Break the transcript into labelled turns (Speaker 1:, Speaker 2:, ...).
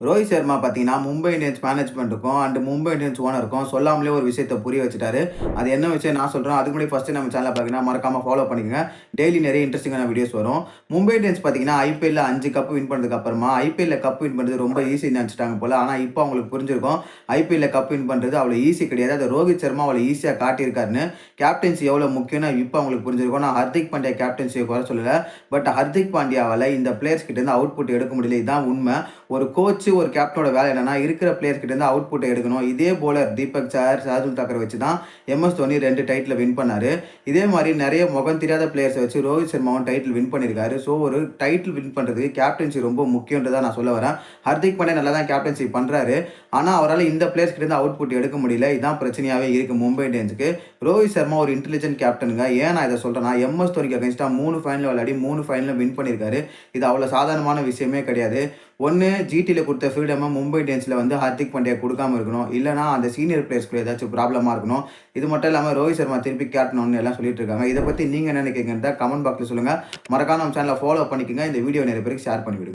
Speaker 1: ரோஹித் சர்மா பார்த்தீங்கன்னா, மும்பை இந்தியன்ஸ் மேனேஜ்மெண்ட்டுக்கும் and Mumbai Indians ஓனருக்கும் சொல்லாமலே ஒரு விஷயத்த புரிய வச்சுட்டாரு. அது என்ன விஷயம் நான் சொல்றேன். அதுக்கு முன்னாடி ஃபர்ஸ்ட்டு நம்ம சேனல பார்த்தீங்கன்னா, மறக்காம ஃபாலோ பண்ணிக்கங்க. டெய்லி நிறைய இன்ட்ரஸ்டிங்கான வீடியோஸ் வரும். மும்பை இந்தியன்ஸ் பார்த்தீங்கன்னா, ஐபிஎல்ல 5 கப் வின் பண்ணதுக்கு அப்புறமா, ஐபிஎல்ல கப் வின் பண்றது ரொம்ப ஈஸின்னு நெனச்சுட்டாங்க போல. ஆனா, இப்போ அவங்களுக்கு புரிஞ்சிருக்கும். ஐபிஎல்ல கப் வின் பண்றது அவ்வளோ ஈஸி கிடையாது. அது ரோஹித் சர்மா அவ்வளோ ஈஸியா காட்டியிருக்காருன்னு. கேப்டன்சி எவ்வளோ முக்கியம்னு இப்போ அவங்களுக்கு புரிஞ்சிருக்கும். நான் ஹர்திக் பாண்டியா கேப்டன்சிய குறை சொல்லல. பட் ஹர்திக் பாண்டியாவால இந்த பிளேயர்ஸ் கிட்ட இருந்து அவுட்புட் எடுக்க முடியல. இதுதான் உண்ம. ஒரு கோச், ஒரு கேப்டனோட வேலை என்னன்னா, இருக்கிற பிளேயர்ஸ் கிட்ட இருந்து அவுட்புட் எடுக்கணும். இதே போலர் தீபக் சஹர், ஷார்துல் தாக்கரை வச்சு தான் எம்எஸ் தோனி 2 டைட்டில் வின் பண்ணாரு. இதே மாரி நெறைய முகம் தெரியாத பிளேயர்ஸ வச்சு ரோஹித் சர்மாவும் டைட்டில் வின் பண்ணியிருக்காரு. ஸோ ஒரு டைட்டில் வின் பண்றதுக்கு கேப்டன்சி ரொம்ப முக்கியன்றத நான் சொல்ல வரேன். ஹர்திக் பாண்டியா நல்லா தான் கேப்டன்சி பண்றாரு. ஆனா, அவரால இந்த பிளேயர்ஸ் கிட்ட இருந்து அவுட்புட் எடுக்க முடியல. இதான் பிரச்சனையாவே இருக்கு மும்பை இந்தியன்ஸ்க்கு. ரோஹித் சர்மா ஒரு இன்டெலிஜென்ட் கேப்டனுங்க. ஏன் நான் இத சொல்றேன்னா, எம்எஸ் தோனிக்கு அகைன்ஸ்டா 3 ஃபைனல் விளையாடி 3 ஃபைனலும் வின் பண்ணியிருக்காரு. இது அவ்வளோ சாதாரணமான விஷயமே கிடையாது. ஒண்ணு ஜிடில குடுத்த ஃப்ரீடம மும்பை இந்தியன்ஸ்ல வந்து ஹார்திக் பாண்டியா குடுக்காம இருக்கணும். இல்லன்னா அந்த சீனியர் பிளேயர்ஸ்குள்ள ஏதாச்சும் ப்ராப்ளமா இருக்கணும். இது மட்டும் இல்லாம ரோஹித் சர்மா திருப்பி கேப்டன்னு எல்லாம் சொல்லிட்டு இருக்காங்க. இத பத்தி நீங்க என்ன நினைக்கிறீங்கன்றத கமெண்ட் பாக்ஸ்ல சொல்லுங்க. மறக்காம நம்ம சேனல ஃபாலோ பண்ணிக்கங்க. இந்த வீடியோ நிறைய பேருக்கு ஷேர் பண்ணி விடுங்க.